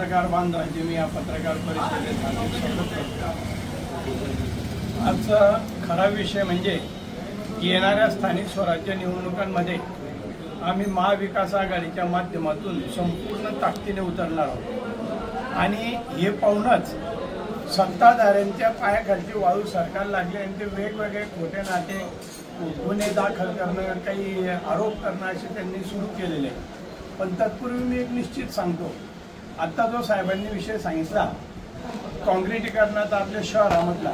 पत्रकार बांधवांचे मी या पत्रकार परिषदेत हार्दिक स्वागत करतो। आजचा खरा विषय म्हणजे येणाऱ्या स्थानिक स्वराज्य निवडणुकांमध्ये आम्ही महाविकास आघाडीच्या माध्यमातून संपूर्ण ताकदीने उतरणार आहोत आणि हे पाहूनच सत्ताधाऱ्यांच्या पायाखालची वाळू सरकार लागली आणि ते वेगवेगळे खोटे नाटे गुन्हे दाखल करणं, काही आरोप करणं असे त्यांनी सुरू केलेले आहे। पण तत्पूर्वी मी एक निश्चित सांगतो, आत्ता जो साहेबांनी विषय सांगितला काँक्रिटीकरणाचा आपल्या शहरामधला,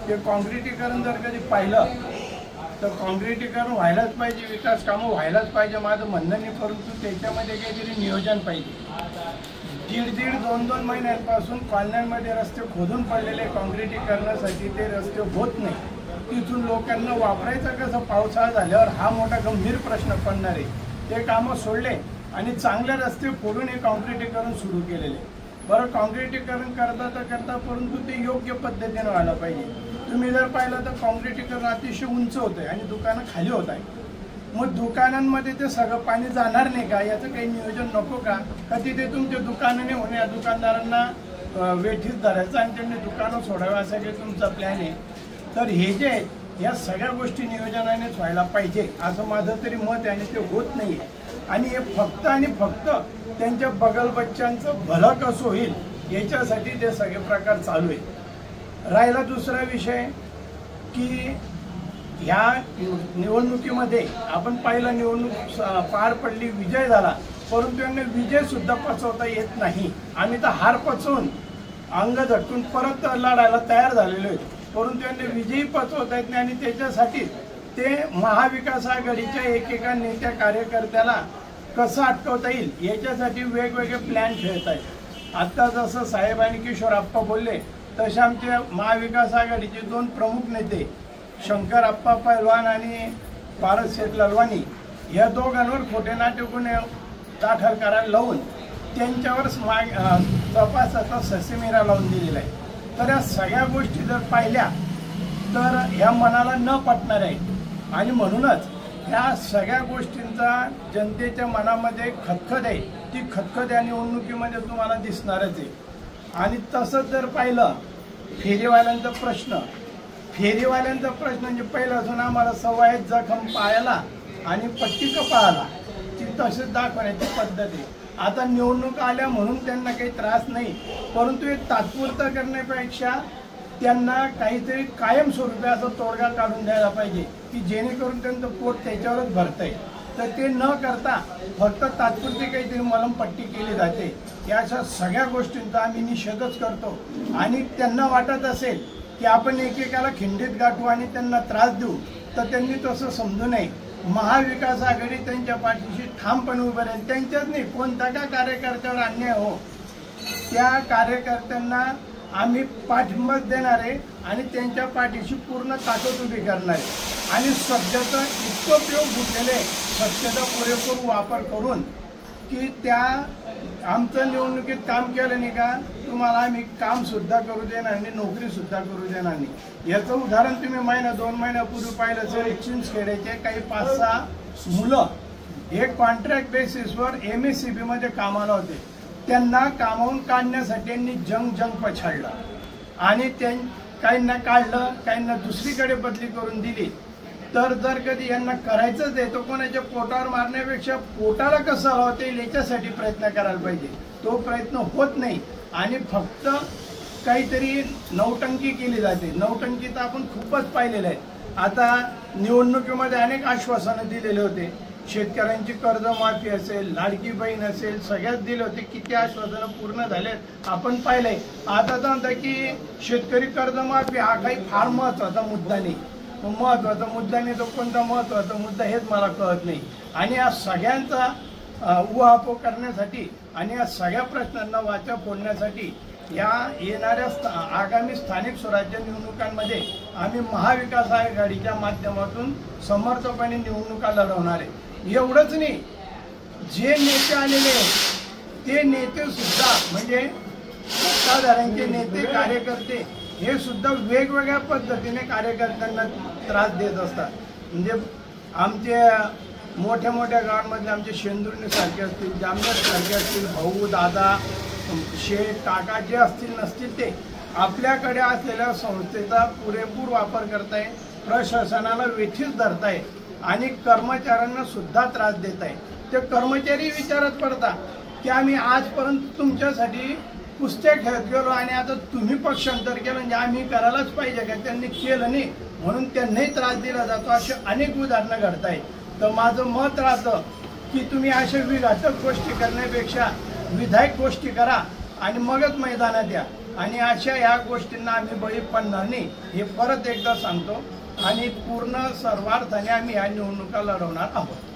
ते काँक्रिटीकरण जर कधी पाहिलं तर काँक्रिटीकरण व्हायलाच पाहिजे, विकास कामं व्हायलाच पाहिजे माझं म्हणणं नाही, परंतु त्याच्यामध्ये काहीतरी नियोजन पाहिजे। दीड 2 महिन्यांपासून कॉलन्यांमध्ये रस्ते खोदून पडलेले काँक्रिटीकरणासाठी ते रस्ते होत नाही, तिथून लोकांना वापरायचं कसं पावसाळा झाल्यावर हा मोठा गंभीर प्रश्न पडणार आहे। ते कामं सोडले आणि चांगले रस्ते फोडून हे काँक्रिटीकरण सुरू केलेले। बरं, काँक्रिटीकरण करता परंतु ते योग्य पद्धतीने व्हायला पाहिजे। तुम्ही जर पाहिलं तर काँक्रिटीकरण अतिशय उंच होतं आणि दुकानं खाली होत आहे, मग दुकानांमध्ये ते सगळं पाणी जाणार नाही का, याचं काही नियोजन नको का? तिथे तुमचे दुकानाने होणे, या दुकानदारांना वेठीस धरायचं आणि त्यांनी दुकानं सोडावं असा काही तुमचा प्लॅन आहे। तर हे जे या सगळ्या गोष्टी नियोजनानेच व्हायला पाहिजे असं माझं तरी मत आहे आणि ते होत नाही आहे। आणि हे फक्त आणि फक्त त्यांच्या बगल बच्चांचं भलं कसं होईल याच्यासाठी ते सगळे प्रकार चालू आहे। राहिला दुसरा विषय की ह्या निवडणुकीमध्ये आपण पाहिलं, निवडणूक पार पडली, विजय झाला, परंतु त्यांना विजय सुद्धा पचवता येत नाही। आम्ही तर हार पचवून अंग झटकून परत लढायला तयार झालेलो आहेत, परंतु त्यांना विजयी पचवता येत नाही आणि त्याच्यासाठी ते महाविकास आघाडीच्या एकेका नेत्या कार्यकर्त्याला कसं अटकवता येईल याच्यासाठी वेगवेगळे प्लॅन खेळत आहेत। आता जसं साहेब आणि किशोरप्पा बोलले तसे आमचे महाविकास आघाडीचे 2 प्रमुख नेते शंकरप्पा पहलवान आणि पारस शेठ ललवानी या दोघांवर खोटे नाटे गुन्हे दाखल करायला लावून त्यांच्यावर तपासाचा ससेमिरा लावून दिलेला आहे। तर या सगळ्या गोष्टी जर पाहिल्या तर ह्या मनाला न पटणार आहे आणि म्हणूनच ह्या सगळ्या गोष्टींचा जनतेच्या मनामध्ये खतखत आहे, ती खतखत या निवडणुकीमध्ये तुम्हाला दिसणारच आहे। आणि तसंच जर पाहिलं फेरीवाल्यांचा प्रश्न म्हणजे पहिल्यापासून आम्हाला सवय जखम पायाला आणि पट्टी कपाळाला, ती तसेच दाखवण्याची पद्धत आहे। आता निवडणूक आल्या म्हणून त्यांना काही त्रास नाही, परंतु हे तात्पुरतं करण्यापेक्षा त्यांना काहीतरी कायमस्वरूपी असा तोडगा काढून द्यायला पाहिजे की जेणेकरून त्यांचं पोट त्याच्यावरच भरतंय। तर ते न करता फक्त तात्पुरती काहीतरी मलमपट्टी केली जाते, या अशा सगळ्या गोष्टींचा आम्ही निषेधच करतो। आणि त्यांना वाटत असेल की आपण एकेकाला खिंडीत गाठू आणि त्यांना त्रास देऊ, तर त्यांनी तसं समजू नये। महाविकास आघाडी त्यांच्या पाठीशी ठामपणे उभे राहील, त्यांच्याच नाही कोणत्या का कार्यकर्त्यावर अन्याय हो त्या कार्यकर्त्यांना आम्ही पाठिंबाच देणार आहे आणि त्यांच्या पाठीशी पूर्ण ताकद उभी करणार आहे। आणि सध्याचा इतकं उपयोग घेतलेले सत्तेचा पुरेपूर वापर करून की त्या आमचं निवडणुकीत काम केलं नाही का, तुम्हाला आम्ही काम सुद्धा करू देणार नाही, नोकरी सुद्धा करू देणार नाही। याचं उदाहरण तुम्ही 2 महिन्यापूर्वी पाहिलं असेल, चिंचखेड्याचे काही 5-6 मुलं एक कॉन्ट्रॅक्ट बेसिसवर MSCB मध्ये कामाला होते, त्यांना कामावून काढण्यासाठी त्यांनी जंग पछाडला आणि काहींना काढलं, काहींना दुसरीकडे बदली करून दिली। तर जर कधी यांना करायचंच आहे तर कोणाच्या पोटावर मारण्यापेक्षा पोटाला कसं लावता येईल याच्यासाठी प्रयत्न करायला पाहिजे, तो प्रयत्न होत नाही आणि फक्त काहीतरी नौटंकी केली जाते। नौटंकी तर आपण खूपच पाहिलेलं आहे। आता निवडणुकीमध्ये अनेक आश्वासनं दिलेले होते, शेतकऱ्यांची कर्जमाफी असेल, लाडकी बहीण असेल, सगळ्यात दिले होते, किती आश्वासनं पूर्ण झाले आपण पाहिलंय। आता तर म्हणतात की शेतकरी कर्जमाफी हा काही फार महत्त्वाचा मुद्दा नाही, महत्त्वाचा मुद्दा नाही तो कोणता महत्त्वाचा मुद्दा हेच मला कळत नाही। आणि या सगळ्यांचा उहापोह करण्यासाठी आणि या सगळ्या प्रश्नांना वाचा फोडण्यासाठी या येणाऱ्या आगामी स्थानिक स्वराज्य निवडणुकांमध्ये आम्ही महाविकास आघाडीच्या माध्यमातून समर्थपणे निवडणुका लढवणार आहे। एवढंच नाही, जे नेते आलेले ते नेते सुद्धा म्हणजे सत्ताधाऱ्यांचे नेते कार्यकर्ते हे सुद्धा वेगवेगळ्या पद्धतीने कार्यकर्त्यांना त्रास देत असतात। म्हणजे आमचे मोठ्या मोठ्या गावांमध्ये आमचे शेंदुर्णी सारखे असतील, जामनेर सारखे असतील, भाऊ दादा शेत काका जे असतील नसतील ते आपल्याकडे असलेल्या संस्थेचा पुरेपूर वापर करताय, प्रशासनाला वेठीस धरताय आणि कर्मचाऱ्यांना सुद्धा त्रास देत आहे। ते कर्मचारी विचारात पडतात की आम्ही आजपर्यंत तुमच्यासाठी कुस्त्या खेळत गेलो आणि आता तुम्ही पक्षांतर केलं म्हणजे आम्ही करायलाच पाहिजे का? त्यांनी केलं नाही म्हणून त्यांनाही त्रास दिला जातो। असे अनेक उदाहरणं घडत आहेत। तर माझं मत राहतं की तुम्ही अशा विघातक गोष्टी करण्यापेक्षा विधायक गोष्टी करा आणि मगच मैदानात या, आणि अशा या गोष्टींना आम्ही बळी पडणार नाही हे परत एकदा सांगतो। आणि पूर्ण सर्वार्थाने आम्ही या निवडणुका लढवणार आहोत।